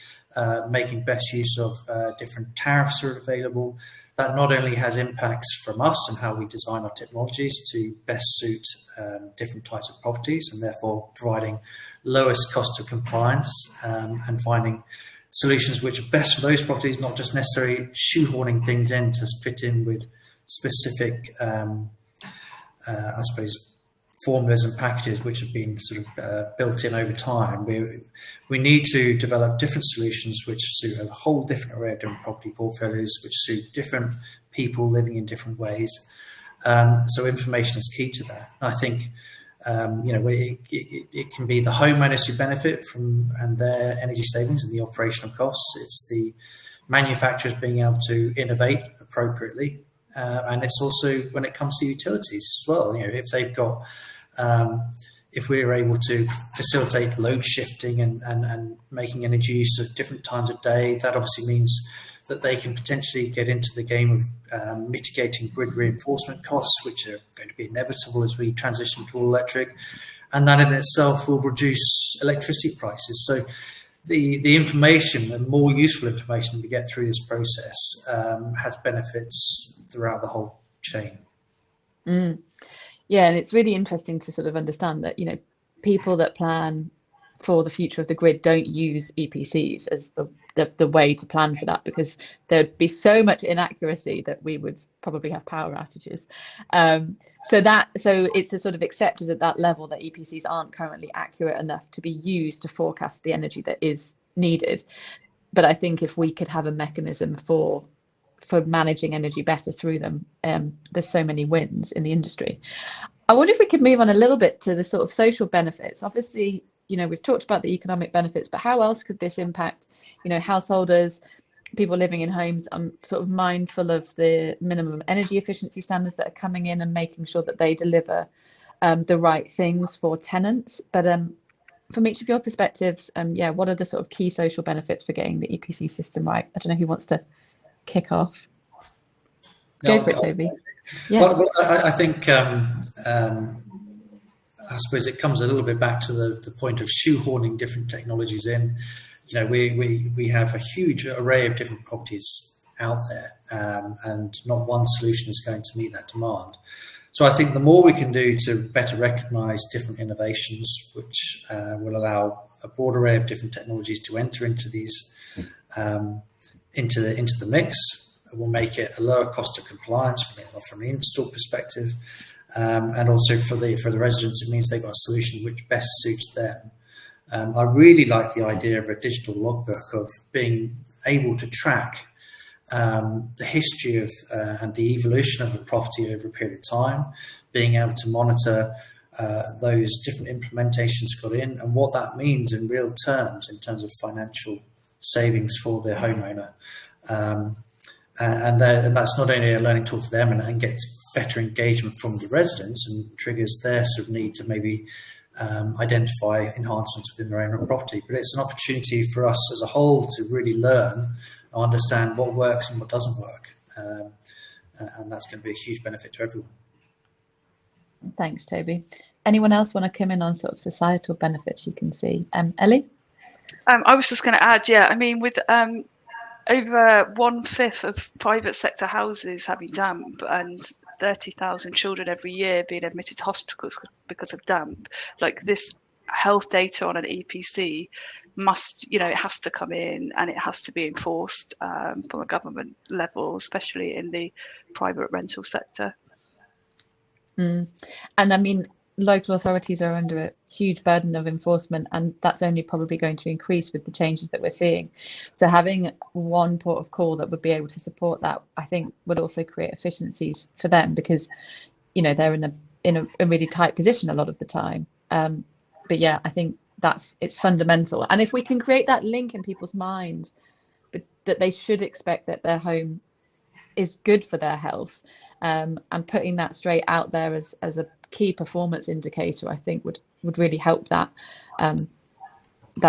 making best use of different tariffs that are available. That not only has impacts from us and how we design our technologies to best suit different types of properties, and therefore providing lowest cost of compliance, and finding solutions which are best for those properties, not just necessarily shoehorning things in to fit in with specific, I suppose, formulas and packages which have been sort of built in over time. We need to develop different solutions which suit a whole different array of different property portfolios, which suit different people living in different ways. So information is key to that. And I think it can be the homeowners who benefit from and their energy savings and the operational costs. It's the manufacturers being able to innovate appropriately, and it's also when it comes to utilities as well. If they've got if we're able to facilitate load shifting and making energy use at different times of day, that obviously means that they can potentially get into the game of mitigating grid reinforcement costs, which are going to be inevitable as we transition to all electric. And that in itself will reduce electricity prices. So the information, and more useful information we get through this process, has benefits throughout the whole chain. Yeah, and it's really interesting to sort of understand that, people that plan for the future of the grid don't use EPCs as the way to plan for that, because there'd be so much inaccuracy that we would probably have power outages. So it's a sort of accepted at that level that EPCs aren't currently accurate enough to be used to forecast the energy that is needed. But I think if we could have a mechanism for managing energy better through them, there's so many wins in the industry. I wonder if we could move on a little bit to the sort of social benefits. Obviously, we've talked about the economic benefits, but how else could this impact, householders, people living in homes? I'm sort of mindful of the minimum energy efficiency standards that are coming in and making sure that they deliver the right things for tenants. But from each of your perspectives, what are the sort of key social benefits for getting the EPC system right? I don't know who wants to kick off. Go for it, Toby. Yeah. Well, I think I suppose it comes a little bit back to the point of shoehorning different technologies in. We have a huge array of different properties out there, and not one solution is going to meet that demand. So I think the more we can do to better recognise different innovations, which will allow a broad array of different technologies to enter into these into the mix, will make it a lower cost of compliance from the install perspective, and also for the residents, it means they've got a solution which best suits them. I really like the idea of a digital logbook, of being able to track the history of and the evolution of the property over a period of time, being able to monitor those different implementations got in and what that means in real terms in terms of financial savings for the homeowner. And that's not only a learning tool for them and gets better engagement from the residents and triggers their sort of need to maybe identify enhancements within their own property, but it's an opportunity for us as a whole to really learn and understand what works and what doesn't work, and that's going to be a huge benefit to everyone. Thanks, Toby. Anyone else want to come in on sort of societal benefits you can see? Ellie? I was just going to add, yeah, I mean, with over 1/5 of private sector houses having damp and 30,000 children every year being admitted to hospitals because of damp, like this health data on an EPC must, it has to come in and it has to be enforced from a government level, especially in the private rental sector. And I mean, local authorities are under a huge burden of enforcement, and that's only probably going to increase with the changes that we're seeing. So having one port of call that would be able to support that, I think, would also create efficiencies for them, because they're in a really tight position a lot of the time. But yeah, I think it's fundamental. And if we can create that link in people's minds, but that they should expect that their home is good for their health, and putting that straight out there as a key performance indicator, I think would really help that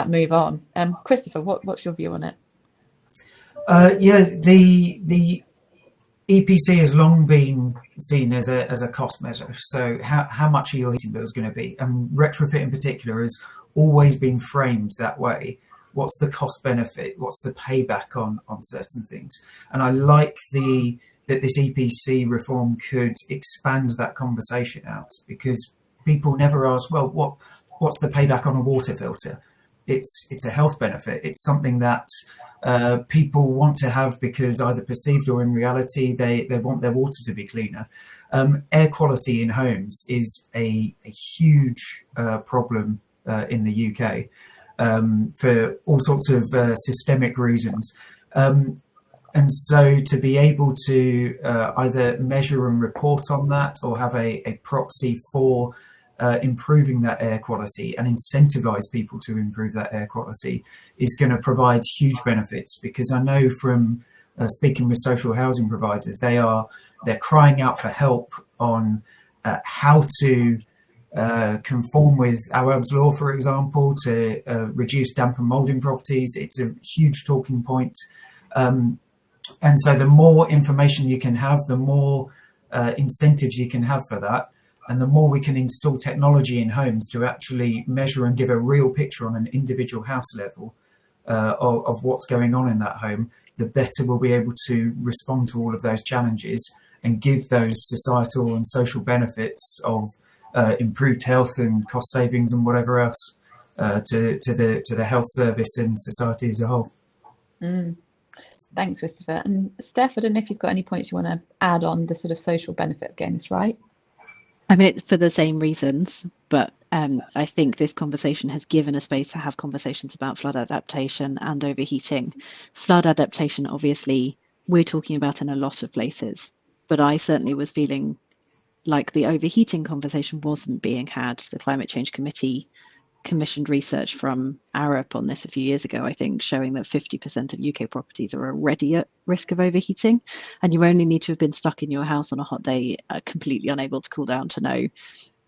move on. Christopher, what's your view on it? The EPC has long been seen as a cost measure. So how much are your heating bills going to be? And retrofit in particular has always been framed that way. What's the cost benefit? What's the payback on certain things? And I like that this EPC reform could expand that conversation out, because people never ask, well, what's the payback on a water filter? It's a health benefit. It's something that people want to have because either perceived or in reality they want their water to be cleaner. Air quality in homes is a huge problem in the UK for all sorts of systemic reasons. And so to be able to either measure and report on that, or have a proxy for improving that air quality and incentivize people to improve that air quality, is going to provide huge benefits. Because I know from speaking with social housing providers, they're crying out for help on how to conform with Awab's law, for example, to reduce damp and mold in properties. It's a huge talking point. And so the more information you can have, the more incentives you can have for that, and the more we can install technology in homes to actually measure and give a real picture on an individual house level of what's going on in that home, the better we'll be able to respond to all of those challenges and give those societal and social benefits of improved health and cost savings and whatever else to the health service and society as a whole. Thanks, Christopher. And Steph, I don't know if you've got any points you want to add on the sort of social benefit of getting this right. I mean, it's for the same reasons, but I think this conversation has given a space to have conversations about flood adaptation and overheating. Flood adaptation, obviously, we're talking about in a lot of places, but I certainly was feeling like the overheating conversation wasn't being had. The Climate Change Committee commissioned research from Arup on this a few years ago, I think, showing that 50% of UK properties are already at risk of overheating, and you only need to have been stuck in your house on a hot day, completely unable to cool down, to know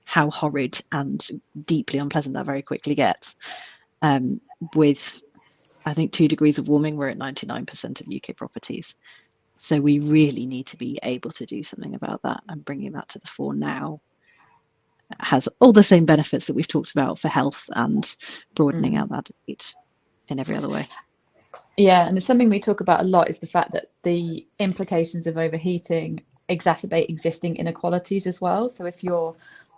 how horrid and deeply unpleasant that very quickly gets. With, I think, 2 degrees of warming, we're at 99% of UK properties. So we really need to be able to do something about that, and bringing that to the fore now has all the same benefits that we've talked about for health, and broadening out that debate in every other way. Yeah, and it's something we talk about a lot, is the fact that the implications of overheating exacerbate existing inequalities as well. So if you're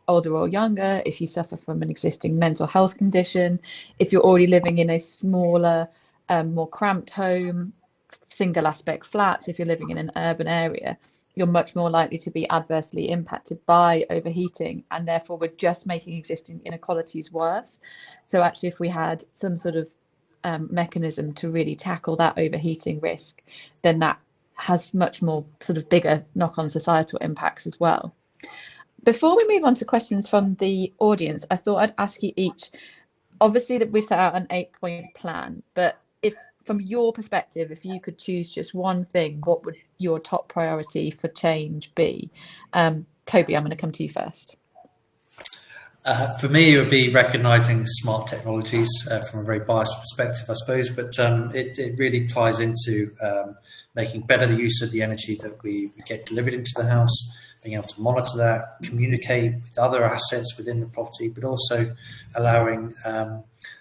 older or younger, if you suffer from an existing mental health condition, if you're already living in a smaller, more cramped home, single aspect flats, if you're living in an urban area, you're much more likely to be adversely impacted by overheating, and therefore we're just making existing inequalities worse. So actually, if we had some sort of mechanism to really tackle that overheating risk, then that has much more sort of bigger knock-on societal impacts as well. Before we move on to questions from the audience, I thought I'd ask you each, obviously that we set out an 8-point plan, but if from your perspective, if you could choose just one thing, what would your top priority for change be? Toby, I'm going to come to you first. For me, it would be recognising smart technologies from a very biased perspective, I suppose, but it really ties into making better the use of the energy that we get delivered into the house, being able to monitor that, communicate with other assets within the property, but also allowing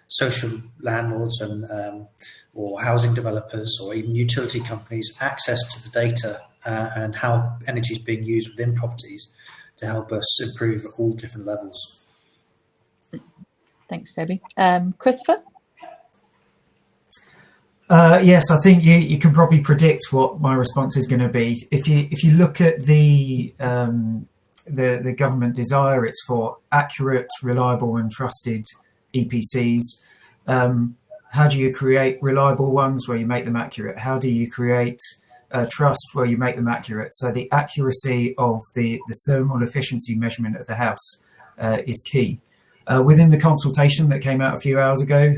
social landlords and or housing developers or even utility companies access to the data and how energy is being used within properties to help us improve at all different levels. Thanks, Toby. Christopher? Yes, I think you can probably predict what my response is going to be. If you look at the government desire, it's for accurate, reliable, and trusted EPCs. How do you create reliable ones where you make them accurate? How do you create trust where you make them accurate? So the accuracy of the thermal efficiency measurement of the house is key. Within the consultation that came out a few hours ago,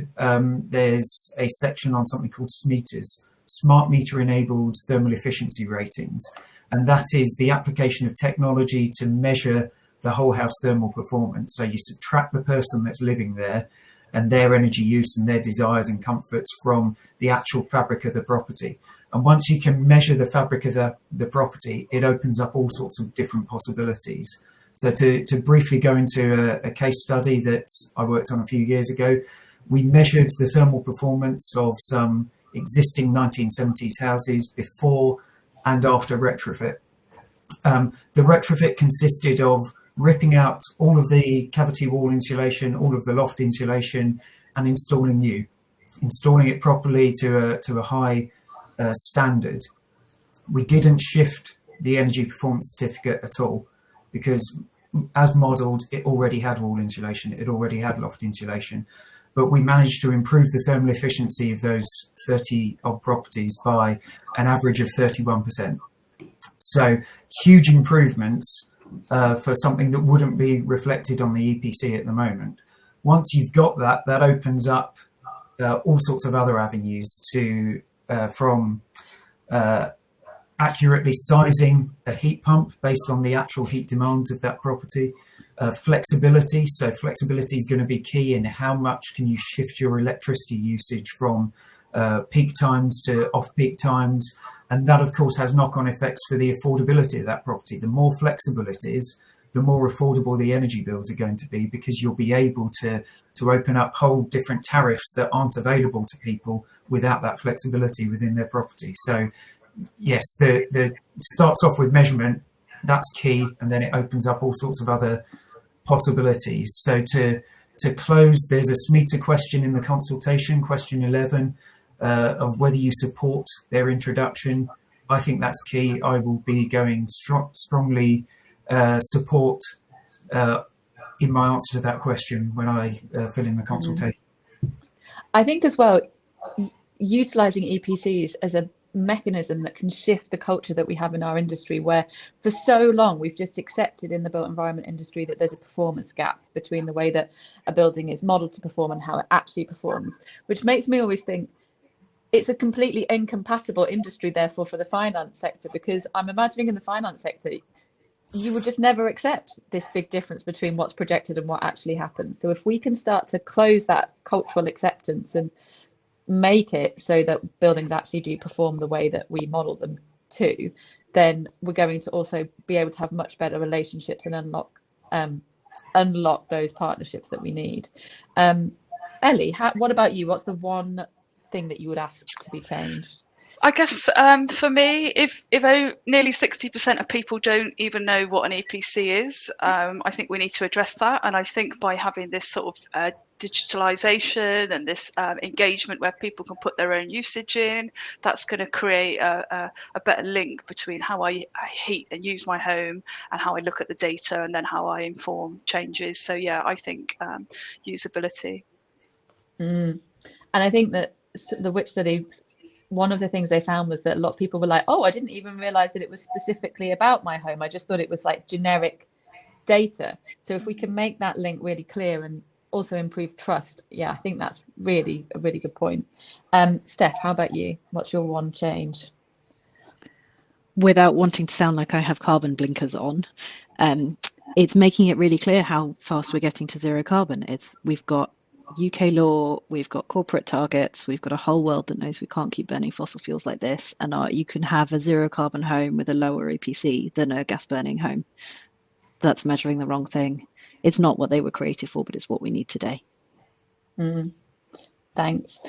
there's a section on something called SMETRs, Smart Meter Enabled Thermal Efficiency Ratings. And that is the application of technology to measure the whole house thermal performance. So you subtract the person that's living there and their energy use and their desires and comforts from the actual fabric of the property. And once you can measure the fabric of the property, it opens up all sorts of different possibilities. So to briefly go into a case study that I worked on a few years ago, we measured the thermal performance of some existing 1970s houses before and after retrofit. The retrofit consisted of ripping out all of the cavity wall insulation, all of the loft insulation, and installing new, installing it properly to a high standard. We didn't shift the energy performance certificate at all, because as modelled, it already had wall insulation, it already had loft insulation, but we managed to improve the thermal efficiency of those 30 odd properties by an average of 31%. So huge improvements for something that wouldn't be reflected on the EPC at the moment. Once you've got that, that opens up all sorts of other avenues to from accurately sizing a heat pump based on the actual heat demand of that property. Flexibility, so flexibility is going to be key in how much can you shift your electricity usage from peak times to off-peak times. And that, of course, has knock-on effects for the affordability of that property. The more flexible it is, the more affordable the energy bills are going to be, because you'll be able to open up whole different tariffs that aren't available to people without that flexibility within their property. So yes, the starts off with measurement, that's key, and then it opens up all sorts of other possibilities. So to close, there's a SMETA question in the consultation, question 11, of whether you support their introduction. I think that's key. I will be going strongly support in my answer to that question when I fill in the consultation. I think as well, utilising EPCs as a mechanism that can shift the culture that we have in our industry, where for so long we've just accepted in the built environment industry that there's a performance gap between the way that a building is modelled to perform and how it actually performs, which makes me always think it's a completely incompatible industry, therefore, for the finance sector, because I'm imagining in the finance sector, you would just never accept this big difference between what's projected and what actually happens. So if we can start to close that cultural acceptance and make it so that buildings actually do perform the way that we model them to, then we're going to also be able to have much better relationships and unlock those partnerships that we need. Ellie, what about you? What's the one thing that you would ask to be changed? I guess for me, if nearly 60% of people don't even know what an EPC is, I think we need to address that. And I think by having this sort of digitalization and this engagement where people can put their own usage in, that's going to create a better link between how I heat and use my home and how I look at the data and then how I inform changes. So yeah, I think usability. And I think that the Which study, one of the things they found was that a lot of people were like, oh, I didn't even realize that it was specifically about my home. I just thought it was like generic data. So if we can make that link really clear and also improve trust, yeah, I think that's really a really good point. Steph, how about you? What's your one change? Without wanting to sound like I have carbon blinkers on, it's making it really clear how fast we're getting to zero carbon. We've got UK law, we've got corporate targets, we've got a whole world that knows we can't keep burning fossil fuels like this, and you can have a zero carbon home with a lower EPC than a gas burning home. That's measuring the wrong thing. It's not what they were created for, but it's what we need today. Thanks.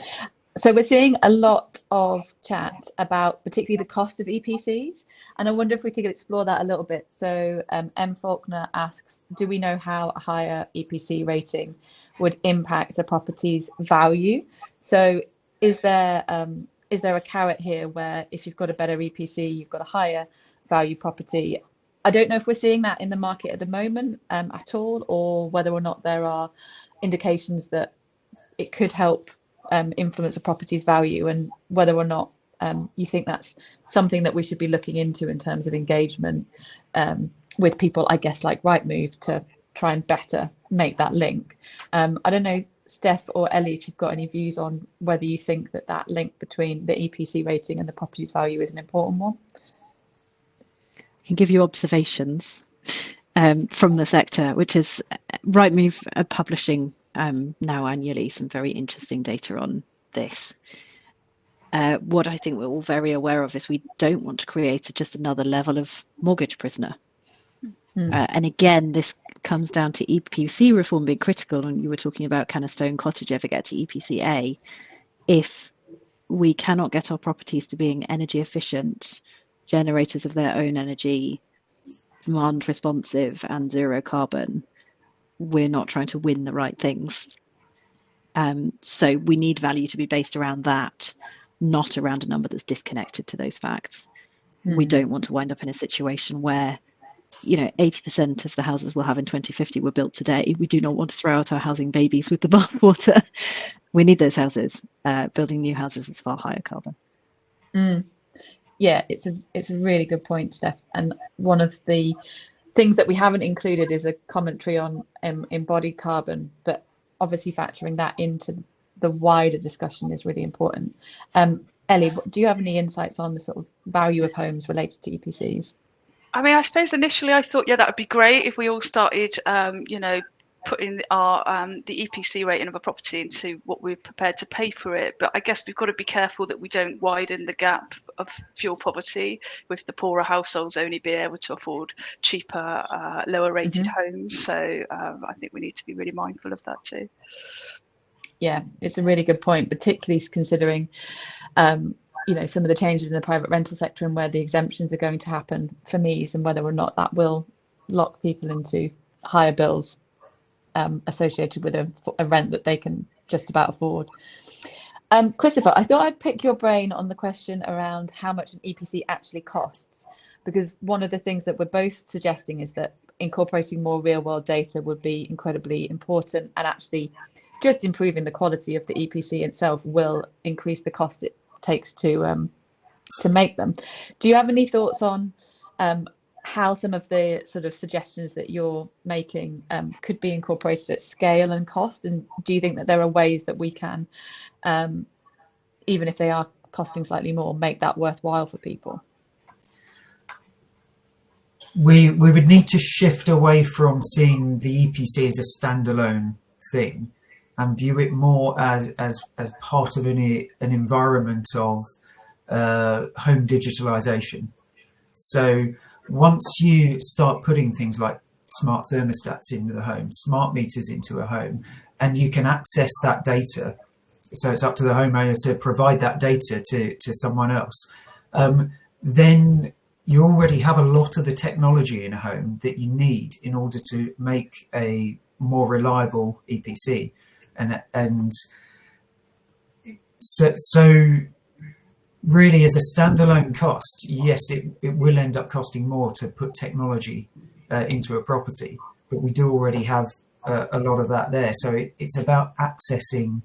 So we're seeing a lot of chat about particularly the cost of EPCs, and I wonder if we could explore that a little bit. So M. Faulkner asks, do we know how a higher EPC rating would impact a property's value? So is there a carrot here where if you've got a better EPC, you've got a higher value property? I don't know if we're seeing that in the market at the moment at all, or whether or not there are indications that it could help influence a property's value, and whether or not you think that's something that we should be looking into in terms of engagement with people, I guess, like Rightmove, to try and better make that link. I don't know, Steph or Ellie, if you've got any views on whether you think that link between the EPC rating and the property's value is an important one. I can give you observations from the sector, which is Rightmove are publishing now annually some very interesting data on this. What I think we're all very aware of is we don't want to create just another level of mortgage prisoner. And again, this comes down to EPC reform being critical. And you were talking about, can a stone cottage ever get to EPC A? If we cannot get our properties to being energy efficient, generators of their own energy, demand responsive and zero carbon, we're not trying to win the right things. So we need value to be based around that, not around a number that's disconnected to those facts. We don't want to wind up in a situation where 80% of the houses we'll have in 2050 were built today. We do not want to throw out our housing babies with the bathwater. We need those houses. Building new houses is far higher carbon. Yeah, it's a really good point, Steph. And one of the things that we haven't included is a commentary on embodied carbon, but obviously factoring that into the wider discussion is really important. Ellie, do you have any insights on the sort of value of homes related to EPCs? I mean, I suppose initially I thought, that would be great if we all started, putting our the EPC rating of a property into what we're prepared to pay for it. But I guess we've got to be careful that we don't widen the gap of fuel poverty, with the poorer households only being able to afford cheaper, lower rated homes. So I think we need to be really mindful of that too. Yeah, it's a really good point, particularly considering some of the changes in the private rental sector and where the exemptions are going to happen for MEES, and whether or not that will lock people into higher bills associated with a rent that they can just about afford. Christopher, I thought I'd pick your brain on the question around how much an EPC actually costs, because one of the things that we're both suggesting is that incorporating more real world data would be incredibly important, and actually just improving the quality of the EPC itself will increase the cost it takes to make them. Do you have any thoughts on how some of the sort of suggestions that you're making could be incorporated at scale and cost? And do you think that there are ways that we can, even if they are costing slightly more, make that worthwhile for people? We would need to shift away from seeing the EPC as a standalone thing and view it more as part of an environment of home digitalization. So once you start putting things like smart thermostats into the home, smart meters into a home, and you can access that data, so it's up to the homeowner to provide that data to someone else, then you already have a lot of the technology in a home that you need in order to make a more reliable EPC. And so really, as a standalone cost, yes, it will end up costing more to put technology into a property, but we do already have a lot of that there. So it's about accessing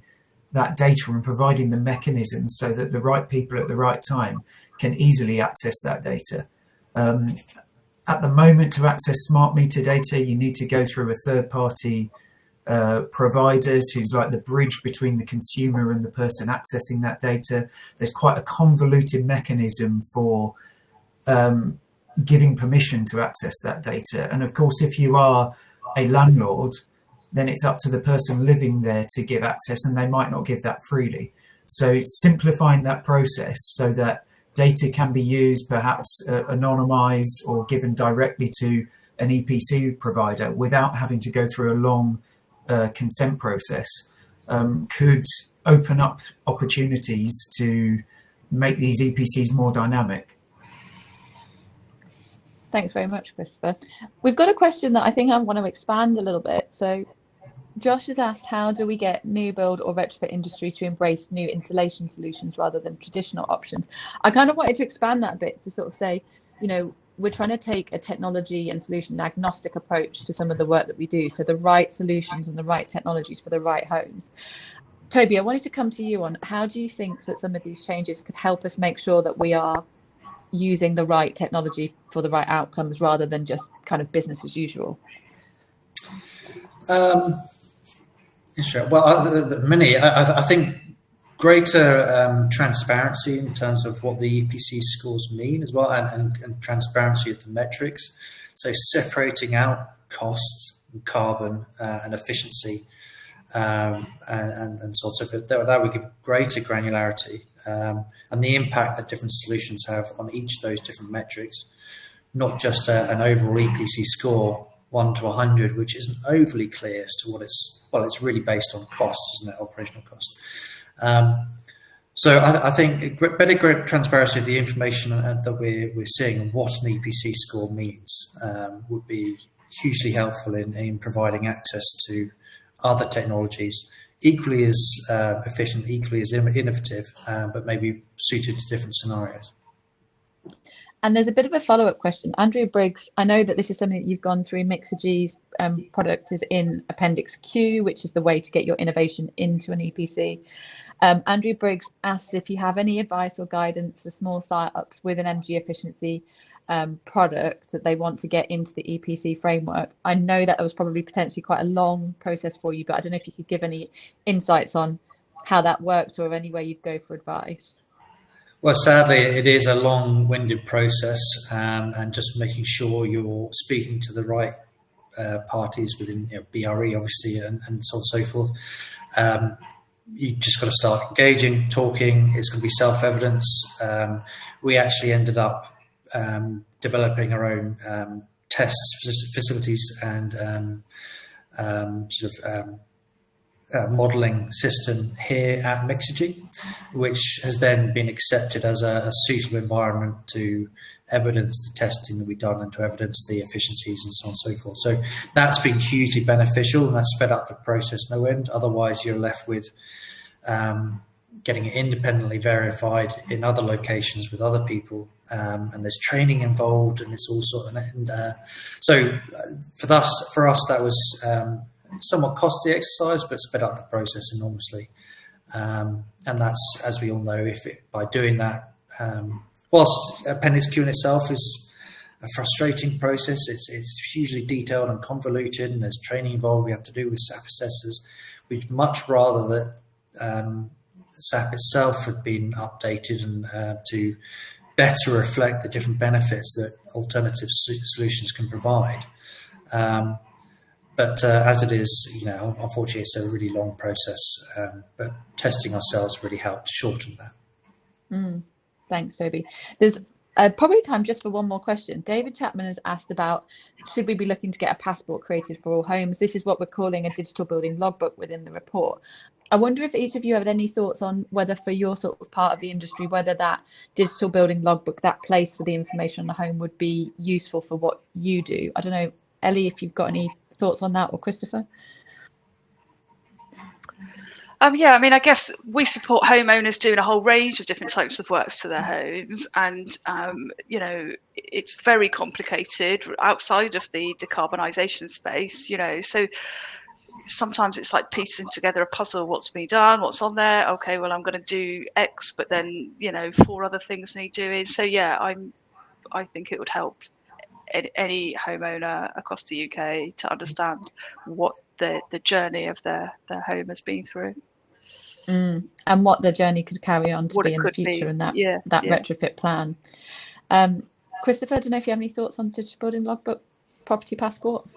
that data and providing the mechanisms so that the right people at the right time can easily access that data. At the moment, to access smart meter data, you need to go through a third-party providers who's like the bridge between the consumer and the person accessing that data. There's quite a convoluted mechanism for giving permission to access that data. And of course, if you are a landlord, then it's up to the person living there to give access, and they might not give that freely. So simplifying that process so that data can be used, perhaps anonymized or given directly to an EPC provider without having to go through a long consent process, could open up opportunities to make these EPCs more dynamic. Thanks very much, Christopher. We've got a question that I think I want to expand a little bit. So Josh has asked, how do we get new build or retrofit industry to embrace new installation solutions rather than traditional options? I kind of wanted to expand that a bit to sort of say, you know, we're trying to take a technology and solution agnostic approach to some of the work that we do. So the right solutions and the right technologies for the right homes. Toby, I wanted to come to you on how do you think that some of these changes could help us make sure that we are using the right technology for the right outcomes rather than just kind of business as usual? Sure. Well, I think greater transparency in terms of what the EPC scores mean as well, and transparency of the metrics. So separating out cost, and carbon, and efficiency, and sort of that would give greater granularity, and the impact that different solutions have on each of those different metrics, not just an overall EPC score 1 to 100, which isn't overly clear as to what it's really based on costs, isn't it? Operational costs. So I think better transparency of the information that we're seeing and what an EPC score means would be hugely helpful in providing access to other technologies, equally as efficient, equally as innovative, but maybe suited to different scenarios. And there's a bit of a follow-up question. Andrea Briggs, I know that this is something that you've gone through. Mixergy's product is in Appendix Q, which is the way to get your innovation into an EPC. Andrea Briggs asks if you have any advice or guidance for small startups with an energy efficiency product that they want to get into the EPC framework. I know that was probably potentially quite a long process for you, but I don't know if you could give any insights on how that worked or any way you'd go for advice. Well, sadly, it is a long-winded process, and just making sure you're speaking to the right parties within BRE, obviously, and so on and so forth. You just got to start engaging, talking. It's going to be self-evidence. We actually ended up developing our own test facilities and modelling system here at Mixergy, which has then been accepted as a suitable environment to evidence the testing that we've done and to evidence the efficiencies and so on and so forth. So that's been hugely beneficial, and that's sped up the process no end. Otherwise, you're left with getting it independently verified in other locations with other people, and there's training involved, and it's all sort of. So for us, that was somewhat costly exercise, but sped up the process enormously. And that's, as we all know, by doing that, whilst Appendix Q in itself is a frustrating process, it's hugely detailed and convoluted, and there's training involved we have to do with SAP assessors. We'd much rather that SAP itself had been updated and to better reflect the different benefits that alternative solutions can provide. But as it is, unfortunately, it's a really long process. But testing ourselves really helped shorten that. Thanks, Toby. There's probably time just for one more question. David Chapman has asked about, should we be looking to get a passport created for all homes? This is what we're calling a digital building logbook within the report. I wonder if each of you have any thoughts on whether for your sort of part of the industry, whether that digital building logbook, that place for the information on the home would be useful for what you do. I don't know, Ellie, if you've got any thoughts on that, or Christopher? Yeah, I mean, I guess we support homeowners doing a whole range of different types of works to their homes, and it's very complicated outside of the decarbonisation space. So sometimes it's like piecing together a puzzle. What's been done? What's on there? Okay, well, I'm going to do X, but then 4 other things need doing. So yeah, I think it would help any homeowner across the UK to understand what the journey of their home has been through. And what the journey could carry on to be in the future, and that retrofit plan. Christopher, I don't know if you have any thoughts on digital building logbook, property passport.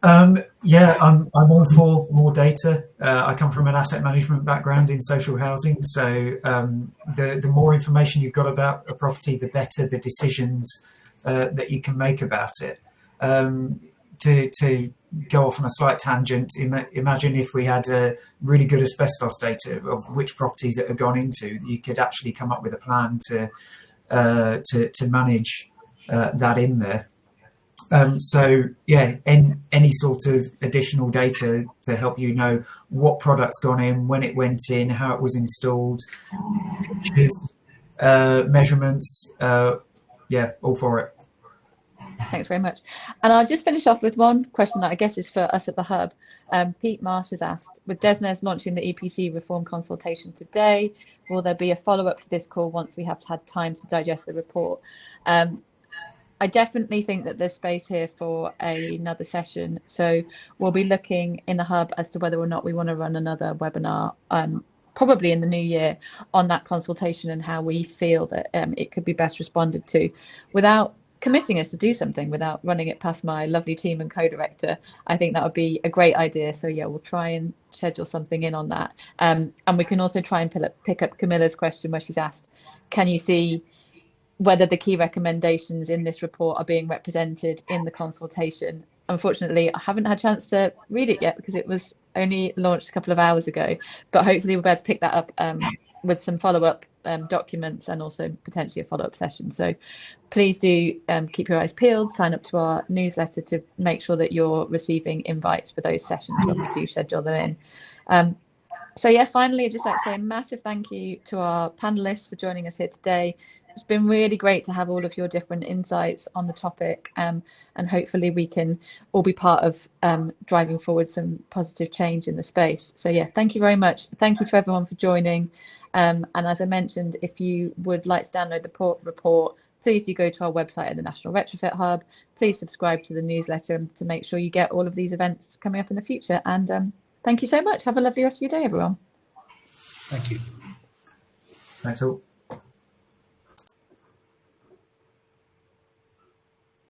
Yeah, I'm all for more data. I come from an asset management background in social housing, so the more information you've got about a property, the better the decisions that you can make about it. To go off on a slight tangent, imagine if we had a really good asbestos data of which properties it had gone into. You could actually come up with a plan to manage that in there. So yeah, any sort of additional data to help you know what product's gone in, when it went in, how it was installed, pictures, measurements. Yeah, all for it. Thanks very much. And I'll just finish off with one question that I guess is for us at the Hub. Pete Marsh has asked, with DESNZ launching the EPC reform consultation today, will there be a follow-up to this call once we have had time to digest the report? I definitely think that there's space here for another session. So we'll be looking in the Hub as to whether or not we want to run another webinar, probably in the new year, on that consultation and how we feel that it could be best responded to without committing us to do something, without running it past my lovely team and co-director. I think that would be a great idea. So yeah, we'll try and schedule something in on that. And we can also try and pick up Camilla's question where she's asked, can you see whether the key recommendations in this report are being represented in the consultation? Unfortunately, I haven't had a chance to read it yet because it was only launched a couple of hours ago, but hopefully we'll be able to pick that up with some follow-up documents and also potentially a follow-up session. So please do keep your eyes peeled, sign up to our newsletter to make sure that you're receiving invites for those sessions when we do schedule them in. So yeah, finally, I'd just like to say a massive thank you to our panelists for joining us here today. It's been really great to have all of your different insights on the topic, and hopefully we can all be part of driving forward some positive change in the space. So yeah, thank you very much. Thank you to everyone for joining. And as I mentioned, if you would like to download the report, please do go to our website at the National Retrofit Hub. Please subscribe to the newsletter to make sure you get all of these events coming up in the future. And thank you so much. Have a lovely rest of your day, everyone. Thank you. Thanks all.